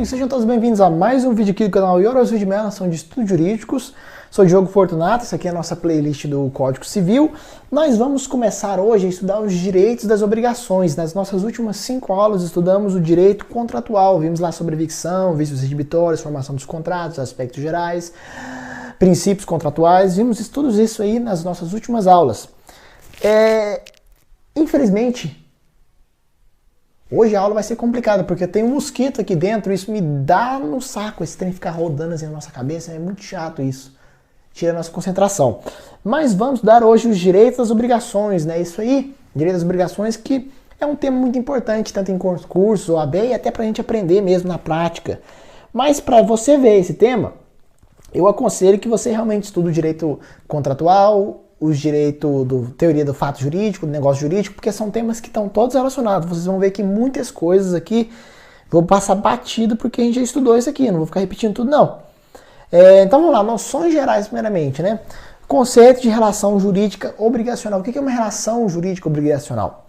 sejam todos bem-vindos a mais um vídeo aqui do canal Yoros Vídeo Mela, são de estudos jurídicos. Sou Diogo Fortunato, essa aqui é a nossa playlist do Código Civil. Nós vamos começar hoje a estudar os direitos das obrigações. Nas nossas últimas 5 aulas estudamos o direito contratual, vimos lá sobre evicção, vícios exibitórios, formação dos contratos, aspectos gerais, princípios contratuais, vimos tudo isso aí nas nossas últimas aulas. Infelizmente, hoje a aula vai ser complicada, porque tem um mosquito aqui dentro, isso me dá no saco, esse trem ficar rodando assim na nossa cabeça, é muito chato isso. Tira a nossa concentração. Mas vamos dar hoje os direitos das obrigações, né? Isso aí, direitos das obrigações, que é um tema muito importante, tanto em curso, OAB, e até pra gente aprender mesmo na prática. Mas para você ver esse tema, eu aconselho que você realmente estude o direito contratual, os direitos teoria do fato jurídico, do negócio jurídico, porque são temas que estão todos relacionados. Vocês vão ver que muitas coisas aqui vou passar batido porque a gente já estudou isso aqui, não vou ficar repetindo tudo não. Então vamos lá, noções gerais primeiramente, né? Conceito de relação jurídica obrigacional. O que é uma relação jurídica obrigacional?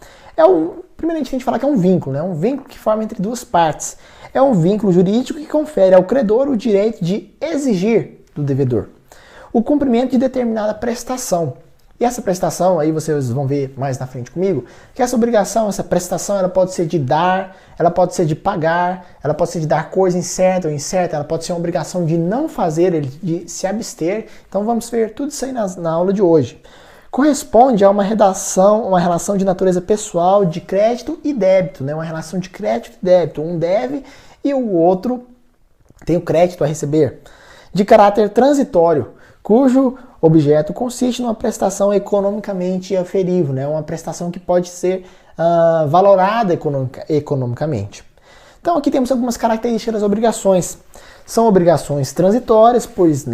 Primeiramente a gente fala que é um vínculo, né? Um vínculo que forma entre duas partes. É um vínculo jurídico que confere ao credor o direito de exigir do devedor o cumprimento de determinada prestação. E essa prestação, aí vocês vão ver mais na frente comigo, que essa obrigação, essa prestação, ela pode ser de dar, ela pode ser de pagar, ela pode ser de dar coisa incerta ou incerta, ela pode ser uma obrigação de não fazer, de se abster. Então vamos ver tudo isso aí na aula de hoje. Corresponde a uma relação de natureza pessoal, de crédito e débito, né? Uma relação de crédito e débito. Um deve e o outro tem o crédito a receber. De caráter transitório, cujo objeto consiste numa prestação economicamente aferível, né? Uma prestação que pode ser valorada economicamente. Então aqui temos algumas características das obrigações. São obrigações transitórias, pois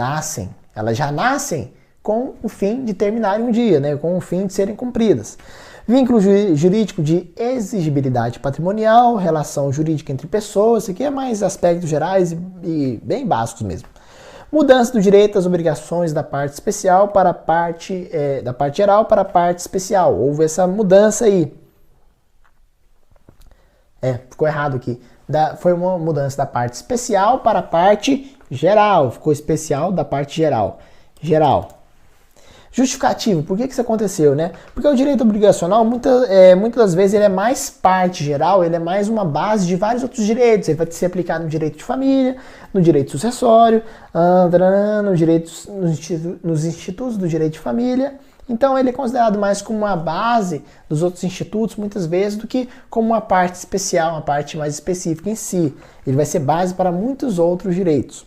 elas já nascem com o fim de terminarem um dia, né? Com o fim de serem cumpridas. Vínculo jurídico de exigibilidade patrimonial, relação jurídica entre pessoas, isso aqui é mais aspectos gerais e bem básicos mesmo. Mudança do direito das obrigações da parte especial para da parte geral para a parte especial. Houve essa mudança aí. Ficou errado aqui. Foi uma mudança da parte especial para a parte geral. Ficou especial da parte geral. Justificativo. Por que isso aconteceu, né? Porque o direito obrigacional, muitas das vezes, ele é mais parte geral, ele é mais uma base de vários outros direitos. Ele vai ser aplicado no direito de família, no direito sucessório, nos institutos do direito de família. Então ele é considerado mais como uma base dos outros institutos, muitas vezes, do que como uma parte especial, uma parte mais específica em si. Ele vai ser base para muitos outros direitos.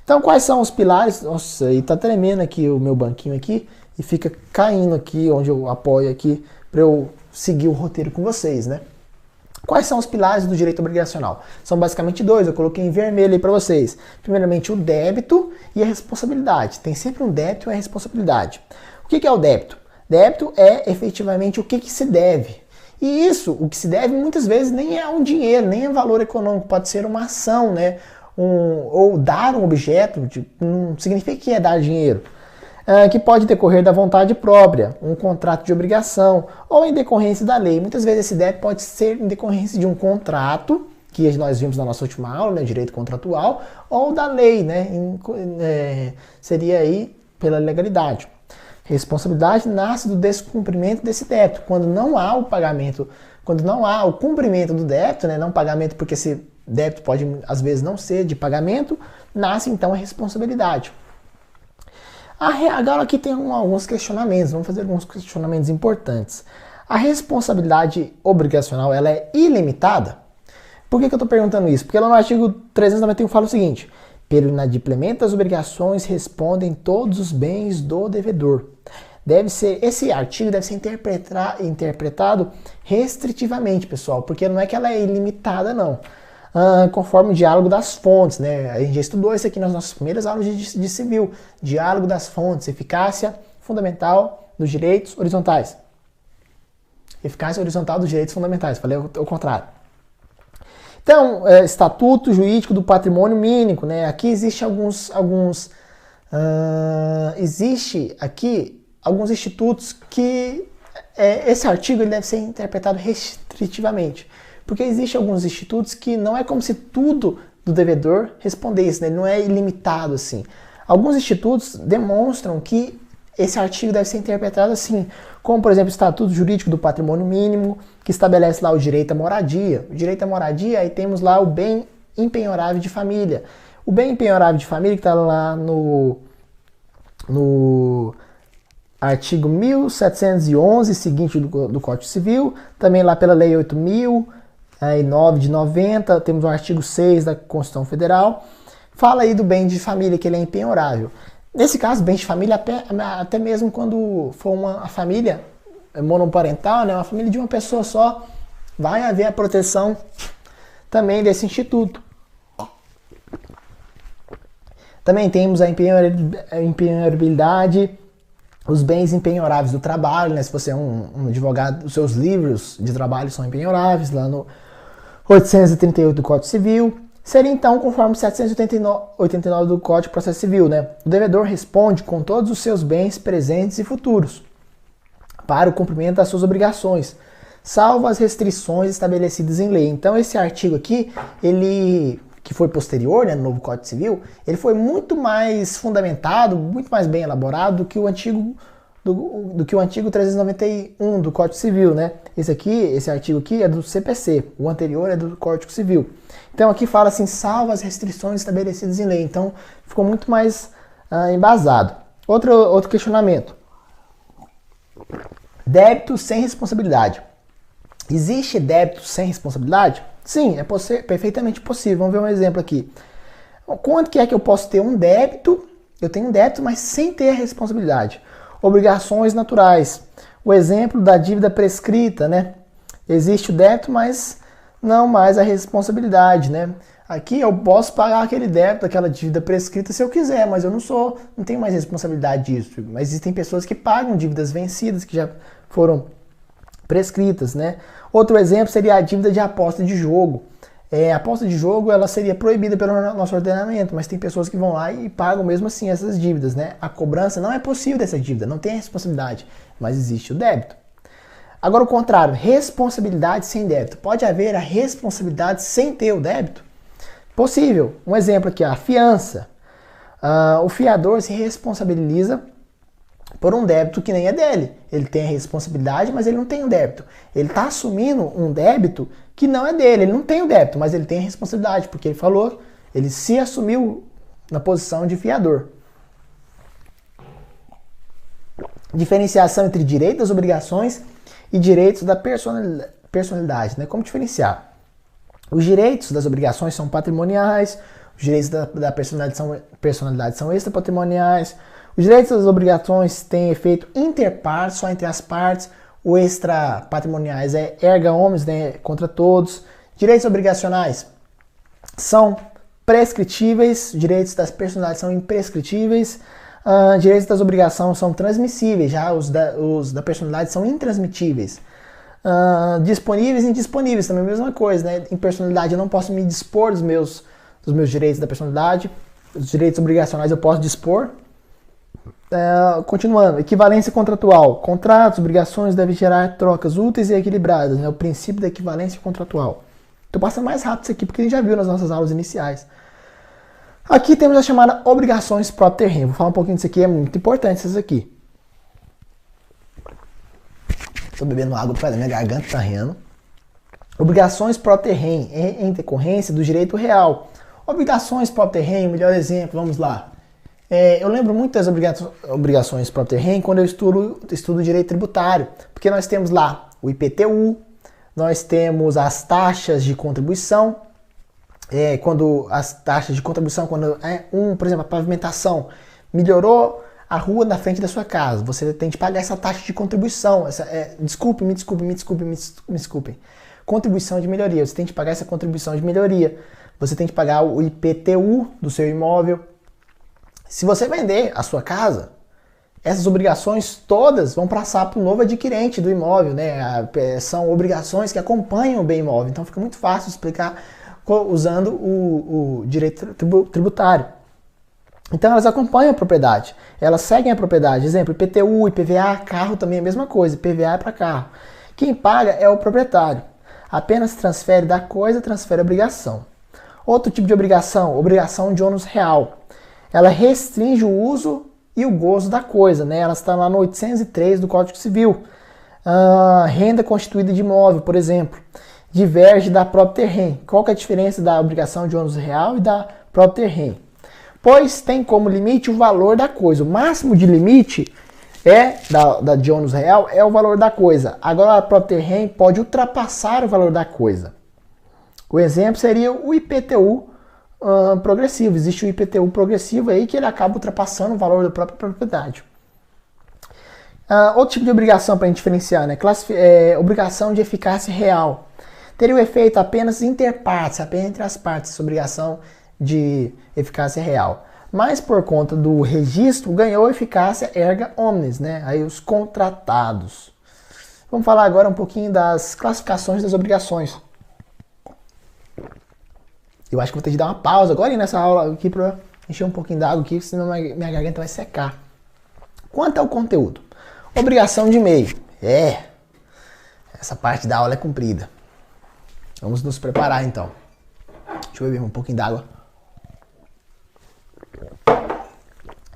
Então, quais são os pilares? Nossa, e tá tremendo aqui o meu banquinho aqui e fica caindo aqui onde eu apoio aqui para eu seguir o roteiro com vocês, né? Quais são os pilares do direito obrigacional? São basicamente dois, eu coloquei em vermelho aí para vocês. Primeiramente, o débito e a responsabilidade. Tem sempre um débito e uma responsabilidade. O que é o débito? Débito é efetivamente o que se deve. E isso, o que se deve, muitas vezes nem é um dinheiro, nem é valor econômico, pode ser uma ação, né? Ou dar um objeto, não significa que é dar dinheiro, que pode decorrer da vontade própria, um contrato de obrigação, ou em decorrência da lei. Muitas vezes esse débito pode ser em decorrência de um contrato, que nós vimos na nossa última aula, né, direito contratual, ou da lei, né, seria aí pela legalidade. Responsabilidade nasce do descumprimento desse débito, quando não há o pagamento, quando não há o cumprimento do débito, né, não pagamento porque esse débito pode, às vezes, não ser de pagamento, nasce, então, a responsabilidade. Agora aqui tem alguns questionamentos, vamos fazer alguns questionamentos importantes. A responsabilidade obrigacional, ela é ilimitada? Por que eu estou perguntando isso? Porque lá no artigo 391 fala o seguinte: pelo inadimplemento das obrigações respondem todos os bens do devedor. Esse artigo deve ser interpretado restritivamente, pessoal, porque não é que ela é ilimitada, não. Conforme o diálogo das fontes, né? A gente já estudou isso aqui nas nossas primeiras aulas de civil. Diálogo das fontes, eficácia fundamental dos direitos horizontais. Eficácia horizontal dos direitos fundamentais, falei o contrário. Então, estatuto jurídico do patrimônio mínimo, né? Aqui existe existe aqui alguns institutos que esse artigo ele deve ser interpretado restritivamente. Porque existem alguns institutos que não é como se tudo do devedor responder isso, né? Ele não é ilimitado assim. Alguns institutos demonstram que esse artigo deve ser interpretado assim, como por exemplo o Estatuto Jurídico do Patrimônio Mínimo, que estabelece lá o direito à moradia. O direito à moradia, aí temos lá o bem impenhorável de família. O bem impenhorável de família que está lá no artigo 1711, seguinte do Código Civil, também lá pela Lei 8.009 de 90, temos o artigo 6 da Constituição Federal, fala aí do bem de família, que ele é impenhorável. Nesse caso, bem de família, até mesmo quando for uma família monoparental, né, uma família de uma pessoa só, vai haver a proteção também desse instituto. Também temos a impenhorabilidade, os bens impenhoráveis do trabalho, né? Se você é um advogado, os seus livros de trabalho são impenhoráveis, lá no 838 do Código Civil. Seria então conforme 789 do Código de Processo Civil, né? O devedor responde com todos os seus bens presentes e futuros para o cumprimento das suas obrigações, salvo as restrições estabelecidas em lei. Então esse artigo aqui, ele que foi posterior, né, no novo Código Civil, ele foi muito mais fundamentado, muito mais bem elaborado do que o antigo do que o antigo 391 do Código Civil, né? Esse artigo aqui é do CPC, o anterior é do Código Civil. Então aqui fala assim, salvo as restrições estabelecidas em lei. Então ficou muito mais embasado. Outro questionamento. Débito sem responsabilidade. Existe débito sem responsabilidade? Sim, é perfeitamente possível. Vamos ver um exemplo aqui. Quanto que é que eu posso ter um débito? Eu tenho um débito, mas sem ter a responsabilidade. Obrigações naturais. O exemplo da dívida prescrita, né? Existe o débito, mas não mais a responsabilidade, né? Aqui eu posso pagar aquele débito, aquela dívida prescrita se eu quiser, mas eu não tenho mais responsabilidade disso. Mas existem pessoas que pagam dívidas vencidas, que já foram prescritas, né? Outro exemplo seria a dívida de aposta de jogo. A aposta de jogo, ela seria proibida pelo nosso ordenamento, mas tem pessoas que vão lá e pagam mesmo assim essas dívidas, né? A cobrança não é possível dessa dívida, não tem a responsabilidade, mas existe o débito. Agora o contrário, responsabilidade sem débito. Pode haver a responsabilidade sem ter o débito? Possível. Um exemplo aqui, a fiança. O fiador se responsabiliza por um débito que nem é dele. Ele tem a responsabilidade, mas ele não tem o débito. Ele está assumindo um débito que não é dele. Ele não tem o débito, mas ele tem a responsabilidade, porque ele falou, ele se assumiu na posição de fiador. Diferenciação entre direito das obrigações e direitos da personalidade, né? Como diferenciar? Os direitos das obrigações são patrimoniais, os direitos da personalidade são extrapatrimoniais. Os direitos das obrigações têm efeito interpartes, só entre as partes. O extrapatrimoniais é erga omnes, né, contra todos. Direitos obrigacionais são prescritíveis, direitos das personalidades são imprescritíveis. Direitos das obrigações são transmissíveis, já os da personalidade são intransmitíveis. Disponíveis e indisponíveis, também a mesma coisa, né? Em personalidade eu não posso me dispor dos meus direitos da personalidade. Os direitos obrigacionais eu posso dispor. Continuando, equivalência contratual. Contratos, obrigações devem gerar trocas úteis e equilibradas, né? O princípio da equivalência contratual. Estou passando mais rápido isso aqui porque a gente já viu nas nossas aulas iniciais. Aqui temos a chamada obrigações próprio terreno. Vou falar um pouquinho disso aqui, é muito importante isso aqui. Estou bebendo água porque a minha garganta está rindo. Obrigações próprio terreno em decorrência do direito real. Obrigações próprio terreno, melhor exemplo, vamos lá. Eu lembro muito das obrigações próprio terreno quando eu estudo direito tributário, porque nós temos lá o IPTU, nós temos as taxas de contribuição, quando por exemplo, a pavimentação melhorou a rua na frente da sua casa, você tem que pagar essa taxa de contribuição, me desculpem. Contribuição de melhoria, você tem que pagar essa contribuição de melhoria, você tem que pagar o IPTU do seu imóvel. Se você vender a sua casa, essas obrigações todas vão passar para o novo adquirente do imóvel, né? São obrigações que acompanham o bem imóvel, então fica muito fácil explicar usando o direito tributário. Então elas acompanham a propriedade, elas seguem a propriedade. Exemplo, IPTU, IPVA, carro também é a mesma coisa, IPVA é para carro. Quem paga é o proprietário. Apenas transfere da coisa, transfere a obrigação. Outro tipo de obrigação, obrigação de ônus real. Ela restringe o uso e o gozo da coisa, né? Ela está lá no 803 do Código Civil. Renda constituída de imóvel, por exemplo, diverge da própria terreno. Qual que é a diferença da obrigação de ônus real e da própria terreno? Pois tem como limite o valor da coisa. O máximo de limite de ônus real é o valor da coisa. Agora a própria terreno pode ultrapassar o valor da coisa. O exemplo seria o IPTU progressivo. Existe o IPTU progressivo aí que ele acaba ultrapassando o valor da própria propriedade. Outro tipo de obrigação para a gente diferenciar, né? Obrigação de eficácia real. Teria o efeito apenas interpartes, apenas entre as partes, essa obrigação de eficácia real. Mas por conta do registro, ganhou eficácia erga omnes, né? Aí os contratados. Vamos falar agora um pouquinho das classificações das obrigações. Eu acho que vou ter que dar uma pausa agora nessa aula aqui para encher um pouquinho d'água aqui, senão minha garganta vai secar. Quanto ao conteúdo? Obrigação de e-mail. Essa parte da aula é comprida. Vamos nos preparar então. Deixa eu beber um pouquinho d'água.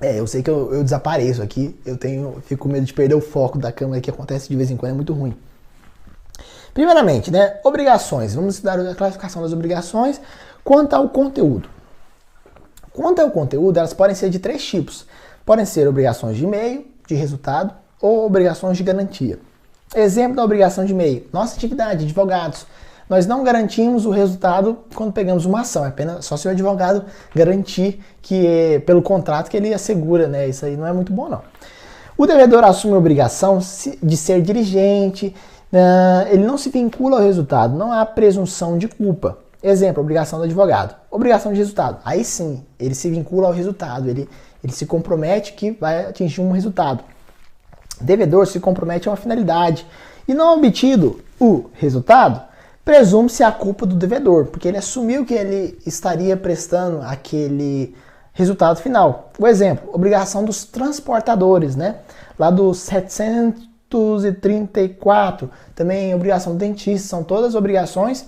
Eu sei que eu desapareço aqui. Fico com medo de perder o foco da câmera, que acontece de vez em quando, é muito ruim. Primeiramente, né? Obrigações. Vamos estudar a classificação das obrigações. Quanto ao conteúdo. Quanto ao conteúdo, elas podem ser de 3 tipos. Podem ser obrigações de e-mail, de resultado, ou obrigações de garantia. Exemplo da obrigação de e-mail. Nossa atividade, advogados. Nós não garantimos o resultado quando pegamos uma ação. É apenas só se o advogado garantir que pelo contrato que ele assegura, né? Isso aí não é muito bom, não. O devedor assume a obrigação de ser dirigente. Ele não se vincula ao resultado. Não há presunção de culpa. Exemplo, obrigação do advogado. Obrigação de resultado. Aí sim, ele se vincula ao resultado. Ele se compromete que vai atingir um resultado. Devedor se compromete a uma finalidade. E não obtido o resultado, presume-se a culpa do devedor, porque ele assumiu que ele estaria prestando aquele resultado final. O exemplo, obrigação dos transportadores, né? Lá do 734, também obrigação do dentista, são todas obrigações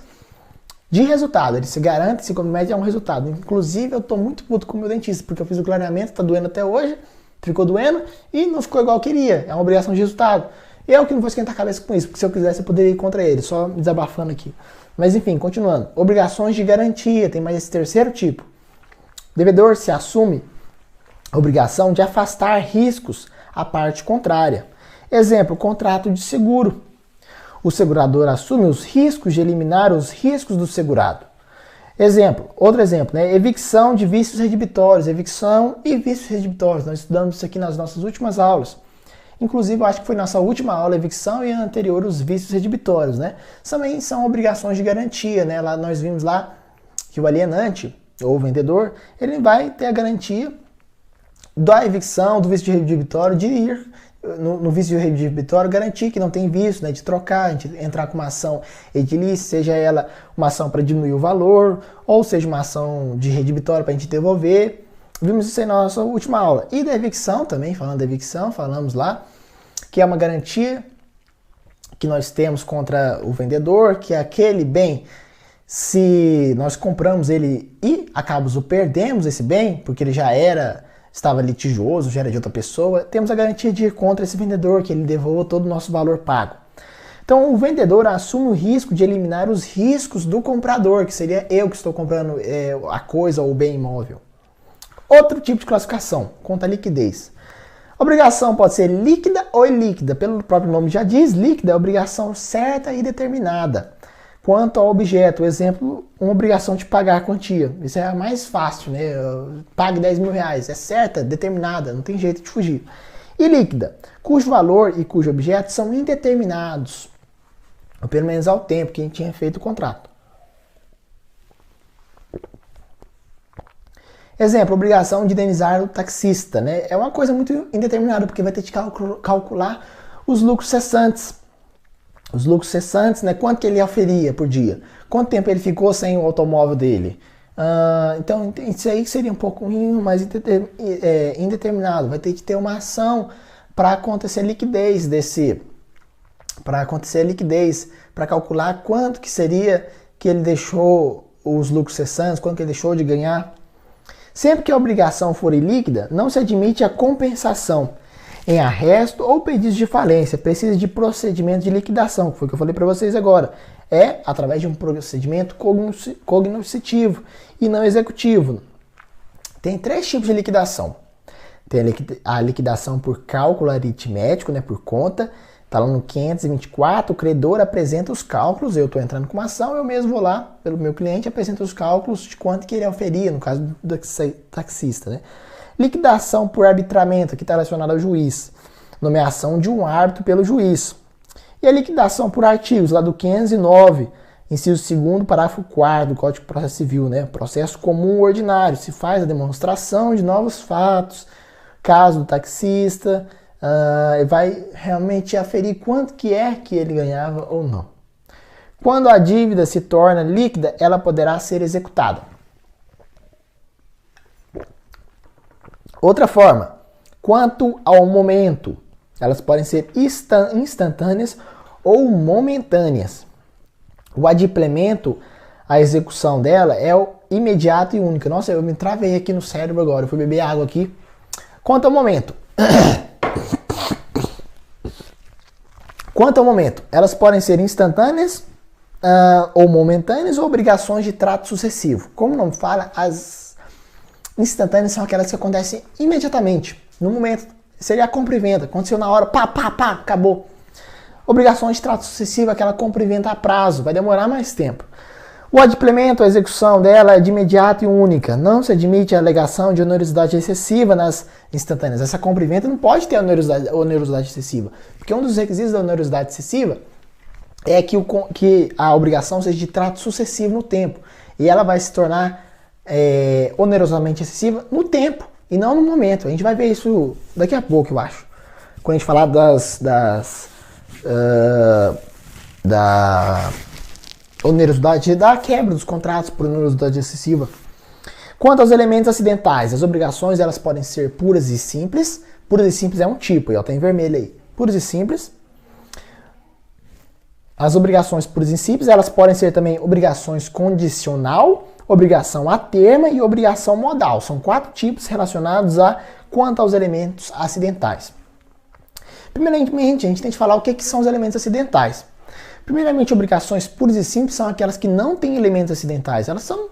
de resultado. Ele se garante, se compromete a um resultado. Inclusive, eu tô muito puto com o meu dentista, porque eu fiz o clareamento, tá doendo até hoje, ficou doendo e não ficou igual eu queria. É uma obrigação de resultado. Eu que não vou esquentar a cabeça com isso, porque se eu quisesse eu poderia ir contra ele, só me desabafando aqui. Mas enfim, continuando. Obrigações de garantia, tem mais esse terceiro tipo. O devedor se assume a obrigação de afastar riscos à parte contrária. Exemplo, contrato de seguro. O segurador assume os riscos de eliminar os riscos do segurado. Outro exemplo, né? Evicção de vícios redibitórios. Evicção e vícios redibitórios. Nós estudamos isso aqui nas nossas últimas aulas. Inclusive, eu acho que foi nossa última aula, evicção, e a anterior, os vícios redibitórios, né? Também são obrigações de garantia, né? Lá nós vimos lá que o alienante, ou o vendedor, ele vai ter a garantia da evicção, do vício redibitório, de ir no vício redibitório, garantir que não tem vício, né? De trocar, de entrar com uma ação edilícia, seja ela uma ação para diminuir o valor, ou seja uma ação de redibitório para a gente devolver. Vimos isso aí na nossa última aula. E da evicção também, falando da evicção, falamos lá que é uma garantia que nós temos contra o vendedor, que é aquele bem, se nós compramos ele e acabamos o perdemos esse bem, porque ele estava litigioso, já era de outra pessoa, temos a garantia de ir contra esse vendedor, que ele devolva todo o nosso valor pago. Então o vendedor assume o risco de eliminar os riscos do comprador, que seria eu que estou comprando a coisa ou o bem imóvel. Outro tipo de classificação, conta a liquidez. A obrigação pode ser líquida ou ilíquida. Pelo próprio nome já diz, líquida é obrigação certa e determinada. Quanto ao objeto, exemplo, uma obrigação de pagar a quantia. Isso é a mais fácil, né? Pague 10 mil reais. É certa, determinada, não tem jeito de fugir. E líquida, cujo valor e cujo objeto são indeterminados. Ou pelo menos ao tempo que a gente tinha feito o contrato. Exemplo, obrigação de indenizar o taxista, né? É uma coisa muito indeterminada, porque vai ter que calcular os lucros cessantes. Os lucros cessantes, né? Quanto que ele oferia por dia? Quanto tempo ele ficou sem o automóvel dele? Então, isso aí seria um pouquinho mais indeterminado. Vai ter que ter uma ação para acontecer a liquidez para calcular quanto que seria que ele deixou os lucros cessantes, quanto que ele deixou de ganhar. Sempre que a obrigação for ilíquida, não se admite a compensação em arresto ou pedido de falência. Precisa de procedimento de liquidação, que foi o que eu falei para vocês agora. É através de um procedimento cognoscitivo e não executivo. Tem 3 tipos de liquidação. Tem a liquidação por cálculo aritmético, né, por conta. Está lá no 524, o credor apresenta os cálculos, eu estou entrando com uma ação, eu mesmo vou lá, pelo meu cliente, apresento os cálculos de quanto que ele oferia, no caso do taxista. Né? Liquidação por arbitramento, que está relacionado ao juiz. Nomeação de um árbitro pelo juiz. E a liquidação por artigos, lá do 509, inciso 2º, parágrafo 4º do Código de Processo Civil. Né? Processo comum ordinário, se faz a demonstração de novos fatos, caso do taxista, vai realmente aferir quanto que é que ele ganhava ou não. Quando a dívida se torna líquida, ela poderá ser executada. Outra forma, quanto ao momento, elas podem ser instantâneas ou momentâneas. O adimplemento, a execução dela é o imediato e único. Nossa, eu me travei aqui no cérebro agora, eu fui beber água aqui. Quanto ao momento. Quanto ao momento, elas podem ser instantâneas ou momentâneas ou obrigações de trato sucessivo. Como não fala, as instantâneas são aquelas que acontecem imediatamente, no momento. Seria a compra e venda, aconteceu na hora, pá, acabou. Obrigações de trato sucessivo, aquela compra e venda a prazo, vai demorar mais tempo. O adimplemento, a execução dela é de imediato e única. Não se admite a alegação de onerosidade excessiva nas instantâneas. Essa compra e venda não pode ter onerosidade excessiva. Porque um dos requisitos da onerosidade excessiva é que a obrigação seja de trato sucessivo no tempo. E ela vai se tornar onerosamente excessiva no tempo e não no momento. A gente vai ver isso daqui a pouco, eu acho. Quando a gente falar da onerosidade, da quebra dos contratos por onerosidade excessiva. Quanto aos elementos acidentais, as obrigações elas podem ser puras e simples. Puras e simples é um tipo, ó, tá em vermelho aí. Puras e simples. As obrigações puras e simples, elas podem ser também obrigações condicional, obrigação a termo e obrigação modal. São 4 tipos relacionados quanto aos elementos acidentais. Primeiramente, a gente tem que falar o que são os elementos acidentais. Primeiramente, obrigações puras e simples são aquelas que não têm elementos acidentais. Elas são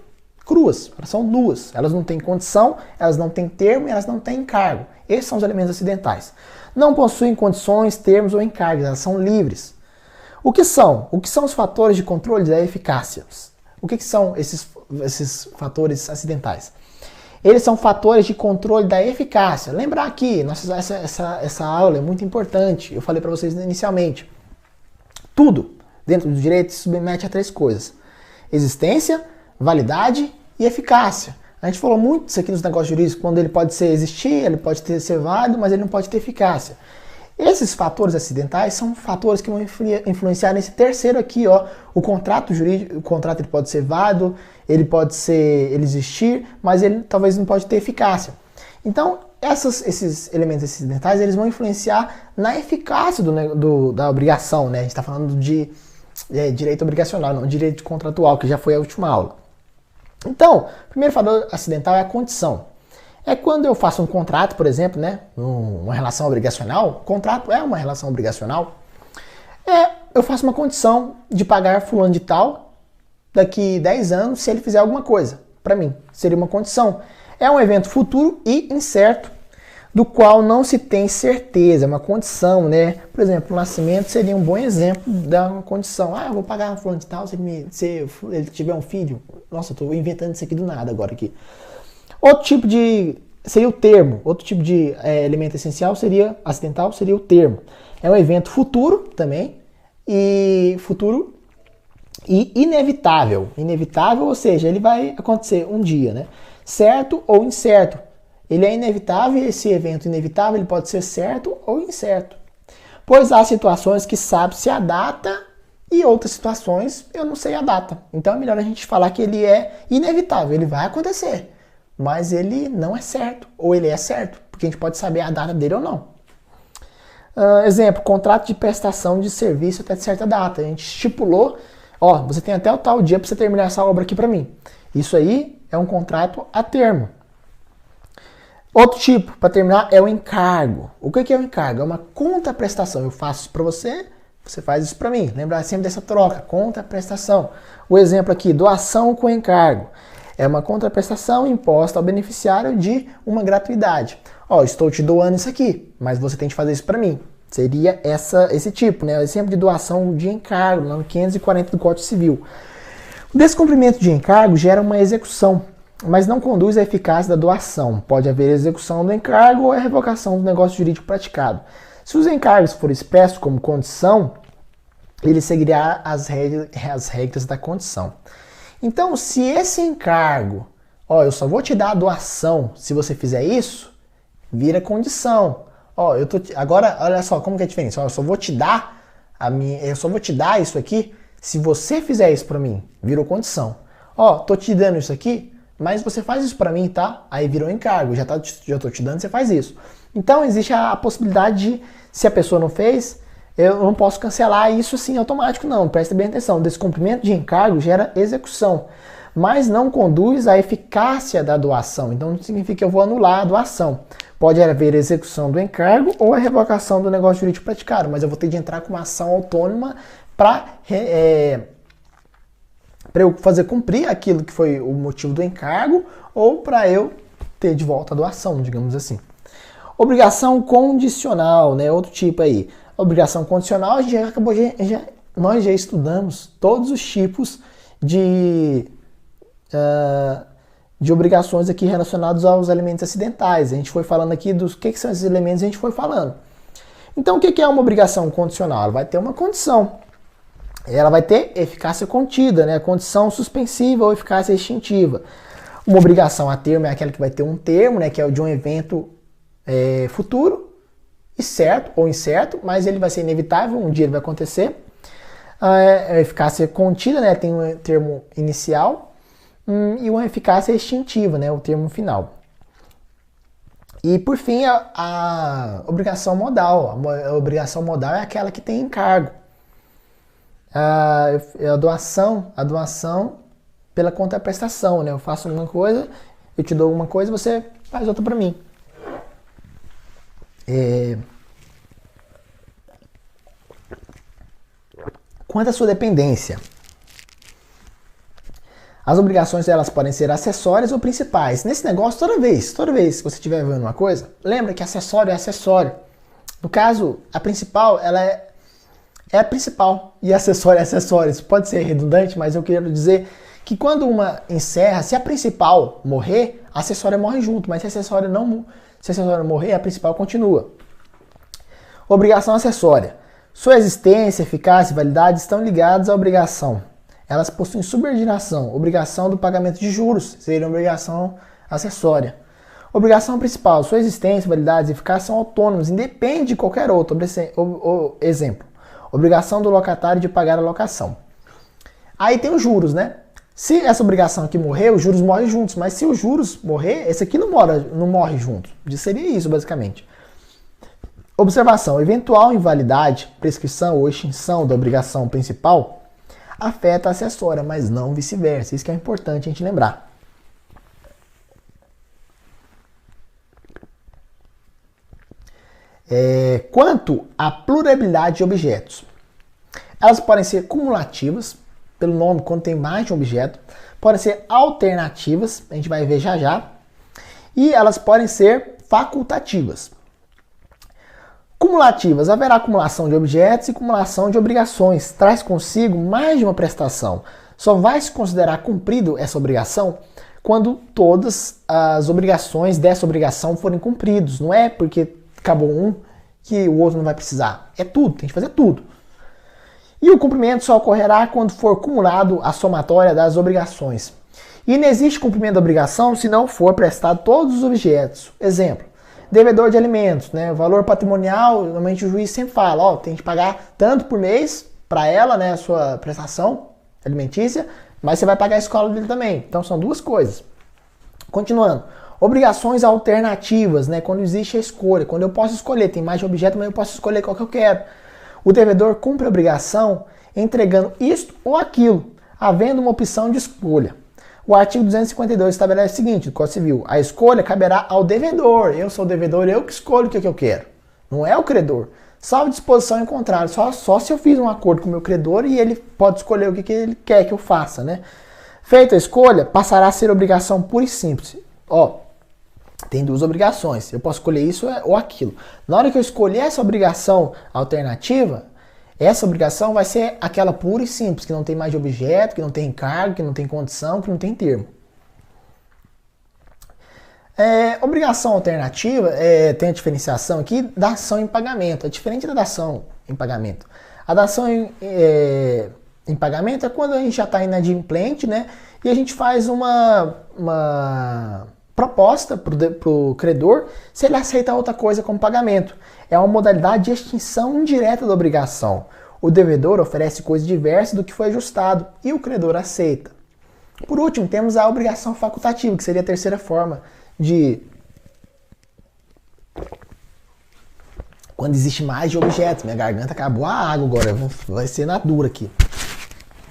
cruas, elas são nuas. Elas não têm condição, elas não têm termo e elas não têm encargo. Esses são os elementos acidentais. Não possuem condições, termos ou encargos, elas são livres. O que são? O que são os fatores de controle da eficácia? O que são esses fatores acidentais? Eles são fatores de controle da eficácia. Lembrar aqui, essa aula é muito importante. Eu falei para vocês inicialmente. Tudo dentro do direito se submete a 3 coisas: existência, validade e eficácia. A gente falou muito isso aqui nos negócios jurídicos, quando ele pode existir, ele pode ser válido, mas ele não pode ter eficácia. Esses fatores acidentais são fatores que vão influenciar nesse terceiro aqui, ó. O contrato jurídico, o contrato ele pode ser válido, ele pode existir, mas ele talvez não pode ter eficácia. Então, esses elementos acidentais, eles vão influenciar na eficácia da obrigação, né? A gente está falando de direito obrigacional, não direito contratual, que já foi a última aula. Então, o primeiro fator acidental é a condição. É quando eu faço um contrato, por exemplo, né? Uma relação obrigacional. Contrato é uma relação obrigacional. Eu faço uma condição de pagar fulano de tal daqui 10 anos se ele fizer alguma coisa. Para mim, seria uma condição. É um evento futuro e incerto, do qual não se tem certeza, é uma condição, né? Por exemplo, o nascimento seria um bom exemplo da condição. Eu vou pagar fulano de tal se ele tiver um filho. Nossa, eu estou inventando isso aqui do nada agora aqui. Outro tipo seria o termo. Outro tipo de elemento essencial acidental seria o termo. É um evento futuro também, e inevitável. Inevitável, ou seja, ele vai acontecer um dia, né? Certo ou incerto. Ele é inevitável e esse evento inevitável ele pode ser certo ou incerto. Pois há situações que sabe-se a data e outras situações eu não sei a data. Então é melhor a gente falar que ele é inevitável, ele vai acontecer, mas ele não é certo, ou ele é certo, porque a gente pode saber a data dele ou não. Exemplo, contrato de prestação de serviço até certa data. A gente estipulou Ó, você tem até o tal dia para você terminar essa obra aqui para mim. Isso aí é um contrato a termo. Outro tipo, para terminar, é o encargo. O que é o encargo? É uma contraprestação. Eu faço isso para você, você faz isso para mim. Lembrar sempre dessa troca, contraprestação. O exemplo aqui, doação com encargo. É uma contraprestação imposta ao beneficiário de uma gratuidade. Ó, estou te doando isso aqui, mas você tem que fazer isso para mim. Seria esse tipo, né? O exemplo de doação de encargo, no 540 do Código Civil. O descumprimento de encargo gera uma execução, mas não conduz à eficácia da doação. Pode haver execução do encargo ou a revocação do negócio jurídico praticado. Se os encargos forem expressos como condição, ele seguirá as regras da condição. Então, se esse encargo, ó, eu só vou te dar a doação se você fizer isso, vira condição. Ó, agora, olha só como que é a diferença. Ó, eu só vou te dar isso aqui se você fizer isso para mim, virou condição. Ó, tô te dando isso aqui, mas você faz isso para mim, tá? Aí virou encargo, já tô te dando, você faz isso. Então existe a possibilidade de, se a pessoa não fez, eu não posso cancelar isso assim automático, não. Presta bem atenção. Descumprimento de encargo gera execução, mas não conduz à eficácia da doação. Então não significa que eu vou anular a doação. Pode haver execução do encargo ou a revocação do negócio jurídico praticado, mas eu vou ter de entrar com uma ação autônoma para eu fazer cumprir aquilo que foi o motivo do encargo ou para eu ter de volta a doação, digamos assim. Obrigação condicional, né? Outro tipo aí. Obrigação condicional, a gente já acabou, nós já estudamos todos os tipos de obrigações aqui relacionados aos elementos acidentais. A gente foi falando aqui dos que são esses elementos, a gente foi falando. Então, o que é uma obrigação condicional? Ela vai ter uma condição. Ela vai ter eficácia contida, né? Condição suspensiva ou eficácia extintiva. Uma obrigação a termo é aquela que vai ter um termo, né? Que é o de um evento futuro, e certo ou incerto, mas ele vai ser inevitável, um dia ele vai acontecer. A eficácia contida, né? Tem um termo inicial e uma eficácia extintiva, né? O termo final. E por fim, a obrigação modal. A obrigação modal é aquela que tem encargo. A doação pela contraprestação, né? Eu faço alguma coisa, eu te dou alguma coisa, você faz outra para mim. Quanto à sua dependência, as obrigações elas podem ser acessórias ou principais. Nesse negócio, toda vez que você estiver vendo uma coisa, lembra que acessório é acessório. No caso, a principal, ela é a principal e acessório é acessório. Isso pode ser redundante, mas eu quero dizer que quando uma encerra, se a principal morrer, a acessória morre junto, mas se a acessória morrer, a principal continua. Obrigação acessória. Sua existência, eficácia e validade estão ligadas à obrigação. Elas possuem subordinação. Obrigação do pagamento de juros seria uma obrigação acessória. Obrigação principal. Sua existência, validade e eficácia são autônomos, independe de qualquer outro. Exemplo. Obrigação do locatário de pagar a locação. Aí tem os juros, né? Se essa obrigação aqui morrer, os juros morrem juntos. Mas se os juros morrer, esse aqui não morre junto. Seria isso, basicamente. Observação. Eventual invalidade, prescrição ou extinção da obrigação principal afeta a acessória, mas não vice-versa. Isso que é importante a gente lembrar. Quanto à pluralidade de objetos, elas podem ser cumulativas, pelo nome, quando tem mais de um objeto, podem ser alternativas, a gente vai ver já já, e elas podem ser facultativas. Cumulativas, haverá acumulação de objetos e acumulação de obrigações, traz consigo mais de uma prestação. Só vai se considerar cumprido essa obrigação quando todas as obrigações dessa obrigação forem cumpridos. Não é porque acabou um que o outro não vai precisar. É tudo, tem que fazer tudo. E o cumprimento só ocorrerá quando for cumulado a somatória das obrigações. E não existe cumprimento da obrigação se não for prestado todos os objetos. Exemplo, devedor de alimentos, né? O valor patrimonial, normalmente o juiz sempre fala, ó, tem que pagar tanto por mês para ela, né, a sua prestação alimentícia, mas você vai pagar a escola dele também. Então são duas coisas. Continuando. Obrigações alternativas, né? Quando existe a escolha, quando eu posso escolher, tem mais de um objeto, mas eu posso escolher qual que eu quero. O devedor cumpre a obrigação entregando isto ou aquilo, havendo uma opção de escolha. O artigo 252 estabelece o seguinte, do Código Civil: a escolha caberá ao devedor. Eu sou o devedor, eu que escolho o que eu quero. Não é o credor. Salvo disposição em contrário, só se eu fiz um acordo com o meu credor e ele pode escolher o que ele quer que eu faça, né? Feita a escolha, passará a ser obrigação pura e simples. Ó, tem duas obrigações. Eu posso escolher isso ou aquilo. Na hora que eu escolher essa obrigação alternativa, essa obrigação vai ser aquela pura e simples, que não tem mais de objeto, que não tem encargo, que não tem condição, que não tem termo. Obrigação alternativa tem a diferenciação aqui da ação em pagamento. É diferente da dação em pagamento. A dação em pagamento é quando a gente já está inadimplente, né? E a gente faz uma proposta para o credor se ele aceita outra coisa como pagamento. É uma modalidade de extinção indireta da obrigação. O devedor oferece coisa diversa do que foi ajustado e o credor aceita. Por último, temos a obrigação facultativa, que seria a terceira forma de quando existe mais de objetos. Minha garganta acabou a água agora, vai ser na dura aqui.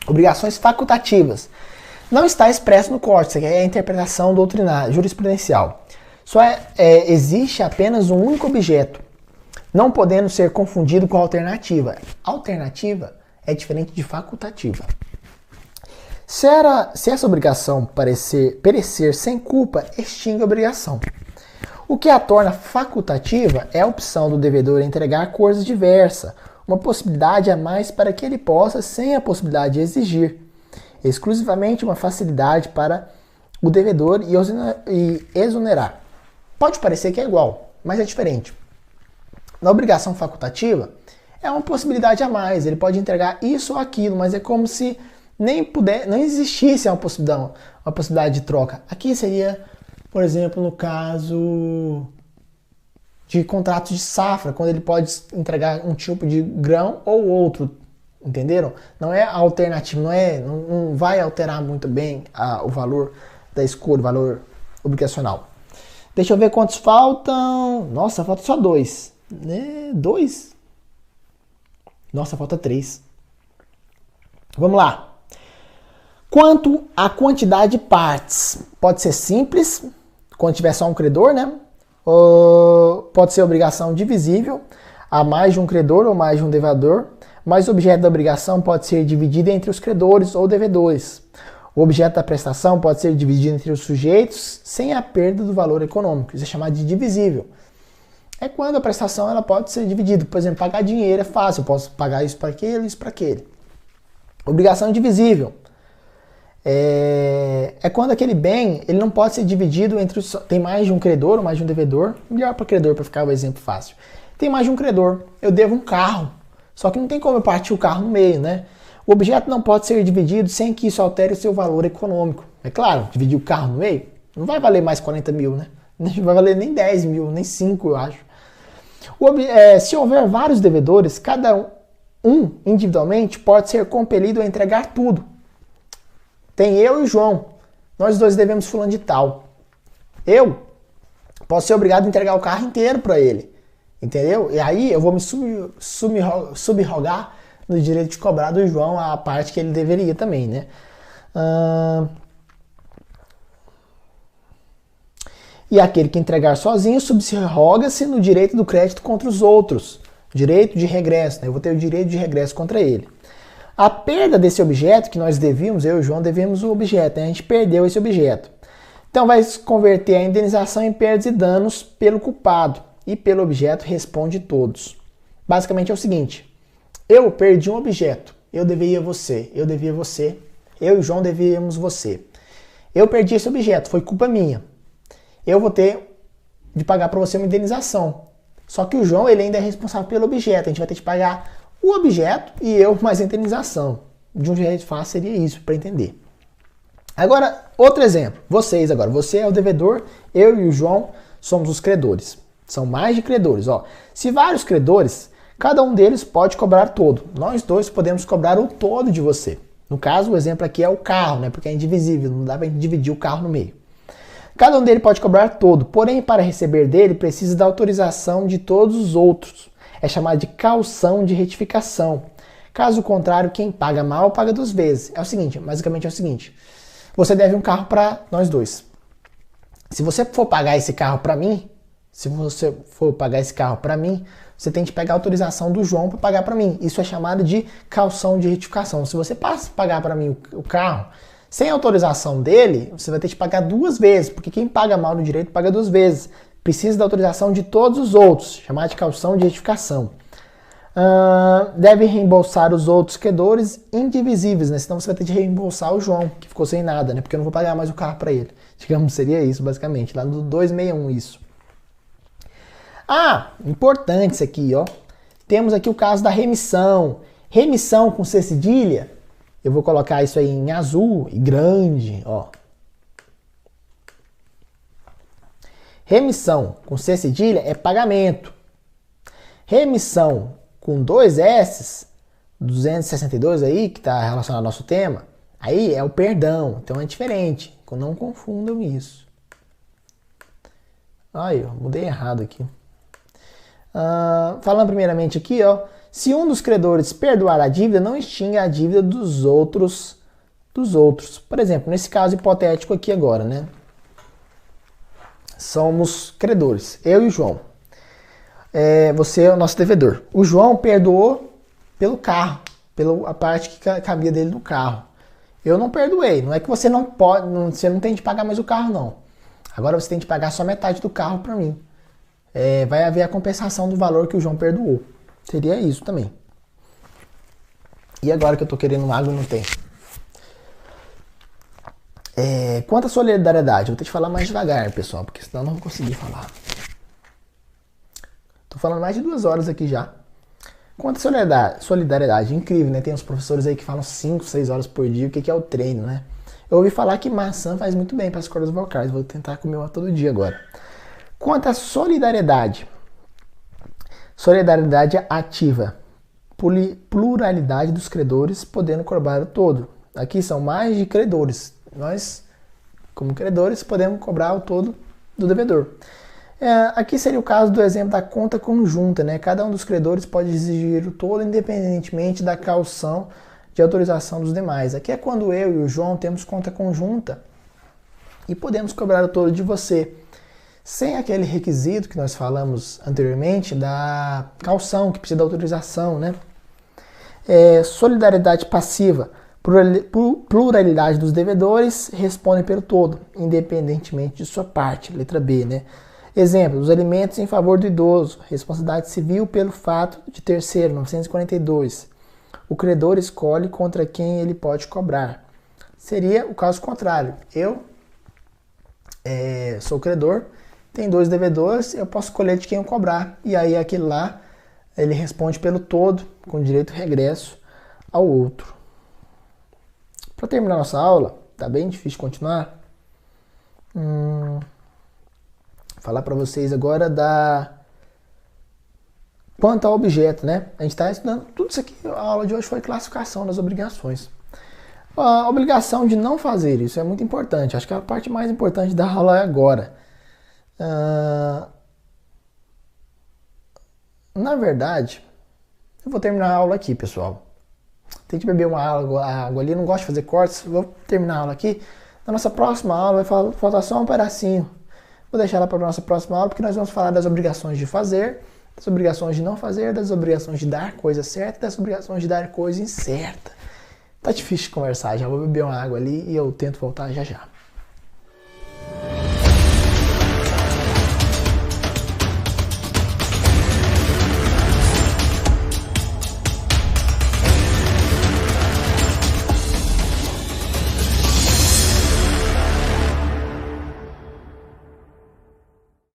Obrigações facultativas. Não está expresso no código, isso aqui é a interpretação doutrinária, jurisprudencial. Só existe apenas um único objeto, não podendo ser confundido com alternativa. Alternativa é diferente de facultativa. Se essa obrigação perecer sem culpa, extingue a obrigação. O que a torna facultativa é a opção do devedor entregar coisas diversas, uma possibilidade a mais para que ele possa, sem a possibilidade de exigir, exclusivamente uma facilidade para o devedor e exonerar. Pode parecer que é igual, mas é diferente. Na obrigação facultativa, é uma possibilidade a mais, ele pode entregar isso ou aquilo, mas é como se não existisse uma possibilidade de troca. Aqui seria, por exemplo, no caso de contratos de safra, quando ele pode entregar um tipo de grão ou outro, entenderam? Não é alternativo, não vai alterar muito bem o valor da escolha, o valor obrigacional. Deixa eu ver quantos faltam. Nossa, falta só 2. Né? 2? Nossa, falta 3. Vamos lá. Quanto à quantidade de partes, pode ser simples, quando tiver só um credor, né? Ou pode ser obrigação divisível, a mais de um credor ou mais de um devedor, mas o objeto da obrigação pode ser dividido entre os credores ou devedores. O objeto da prestação pode ser dividido entre os sujeitos sem a perda do valor econômico. Isso é chamado de divisível. É quando a prestação ela pode ser dividida. Por exemplo, pagar dinheiro é fácil, eu posso pagar isso para aquele, isso para aquele. Obrigação divisível. É quando aquele bem ele não pode ser dividido entre tem mais de um credor ou mais de um devedor. Melhor para credor, para ficar o exemplo fácil. Tem mais de um credor. Eu devo um carro. Só que não tem como eu partir o carro no meio, né? O objeto não pode ser dividido sem que isso altere o seu valor econômico. É claro, dividir o carro no meio não vai valer mais 40 mil, né? Não vai valer nem 10 mil, nem 5, eu acho. Se houver vários devedores, cada um individualmente pode ser compelido a entregar tudo. Tem eu e o João. Nós dois devemos fulano de tal. Eu posso ser obrigado a entregar o carro inteiro para ele. Entendeu? E aí eu vou me subrogar no direito de cobrar do João a parte que ele deveria também, né? E aquele que entregar sozinho subroga-se no direito do crédito contra os outros. Direito de regresso, né? Eu vou ter o direito de regresso contra ele. A perda desse objeto que nós devíamos, eu e o João devemos o objeto, né? A gente perdeu esse objeto. Então vai se converter a indenização em perdas e danos pelo culpado e pelo objeto responde todos. Basicamente é o seguinte, eu perdi um objeto, eu devia você, eu e o João devíamos você. Eu perdi esse objeto, foi culpa minha. Eu vou ter de pagar para você uma indenização. Só que o João ele ainda é responsável pelo objeto, a gente vai ter de pagar o objeto e eu mais a indenização. De um jeito fácil seria isso, para entender. Agora, outro exemplo. Vocês agora. Você é o devedor, eu e o João somos os credores. São mais de credores. Ó. Se vários credores, cada um deles pode cobrar todo. Nós dois podemos cobrar o todo de você. No caso, o exemplo aqui é o carro, né? Porque é indivisível, não dá para dividir o carro no meio. Cada um deles pode cobrar todo, porém, para receber dele, precisa da autorização de todos os outros. É chamado de caução de retificação. Caso contrário, quem paga mal, paga duas vezes. É o seguinte, basicamente é o seguinte. Você deve um carro para nós dois. Se você for pagar esse carro para mim, você tem que pegar a autorização do João para pagar para mim. Isso é chamado de calção de retificação. Se você pagar para mim o carro sem autorização dele, você vai ter que pagar duas vezes, porque quem paga mal no direito paga duas vezes. Precisa da autorização de todos os outros, chamado de calção de retificação. Deve reembolsar os outros credores indivisíveis, né? Senão você vai ter que reembolsar o João, que ficou sem nada, né? Porque eu não vou pagar mais o carro para ele. Digamos, seria isso, basicamente, lá no 261 isso. Importante isso aqui, ó. Temos aqui o caso da remissão. Remissão com C cedilha. Eu vou colocar isso aí em azul e grande, ó. Remissão com C cedilha é pagamento. Remissão com dois S, 262 aí, que está relacionado ao nosso tema, aí é o perdão. Então é diferente. Não confundam isso. Ai, eu mudei errado aqui. Falando primeiramente aqui, ó. Se um dos credores perdoar a dívida, não extingue a dívida dos outros. Por exemplo, nesse caso hipotético aqui agora, né? Somos credores, eu e o João. Você é o nosso devedor. O João perdoou pelo carro, pela parte que cabia dele no carro. Eu não perdoei. Não é que você não pode, você não tem de pagar mais o carro, não. Agora você tem de pagar só metade do carro para mim. Vai haver a compensação do valor que o João perdoou. Seria isso também. E agora que eu tô querendo água e não tem. Quanto à solidariedade, eu vou ter que falar mais devagar, pessoal, porque senão eu não vou conseguir falar. Tô falando mais de 2 horas aqui já. Quanto à solidariedade, incrível, né? Tem uns professores aí que falam 5, 6 horas por dia, o que é o treino, né? Eu ouvi falar que maçã faz muito bem para as cordas vocais, vou tentar comer uma todo dia agora. Quanto à solidariedade, solidariedade ativa, pluralidade dos credores podendo cobrar o todo. Aqui são mais de credores, nós, como credores, podemos cobrar o todo do devedor. Aqui seria o caso do exemplo da conta conjunta, né? Cada um dos credores pode exigir o todo independentemente da caução de autorização dos demais. Aqui é quando eu e o João temos conta conjunta e podemos cobrar o todo de você, sem aquele requisito que nós falamos anteriormente da caução, que precisa da autorização, né? Solidariedade passiva, pluralidade dos devedores respondem pelo todo, independentemente de sua parte, letra B, né? Exemplo, os alimentos em favor do idoso, responsabilidade civil pelo fato de terceiro, 942. O credor escolhe contra quem ele pode cobrar. Seria o caso contrário. Eu sou credor, tem 2 devedores, eu posso escolher de quem eu cobrar. E aí aquele lá, ele responde pelo todo, com direito de regresso ao outro. Para terminar nossa aula, tá bem difícil continuar. Falar para vocês agora quanto ao objeto, né? A gente está estudando tudo isso aqui. A aula de hoje foi classificação das obrigações. A obrigação de não fazer isso é muito importante. Acho que a parte mais importante da aula é agora. Na verdade, eu vou terminar a aula aqui, pessoal. Tem que beber uma água ali. Não gosto de fazer cortes. Vou terminar a aula aqui. Na nossa próxima aula vai faltar só um pedacinho. Vou deixar ela para a nossa próxima aula, porque nós vamos falar das obrigações de fazer, das obrigações de não fazer, das obrigações de dar coisa certa, das obrigações de dar coisa incerta. Tá difícil de conversar, já vou beber uma água ali e eu tento voltar já já.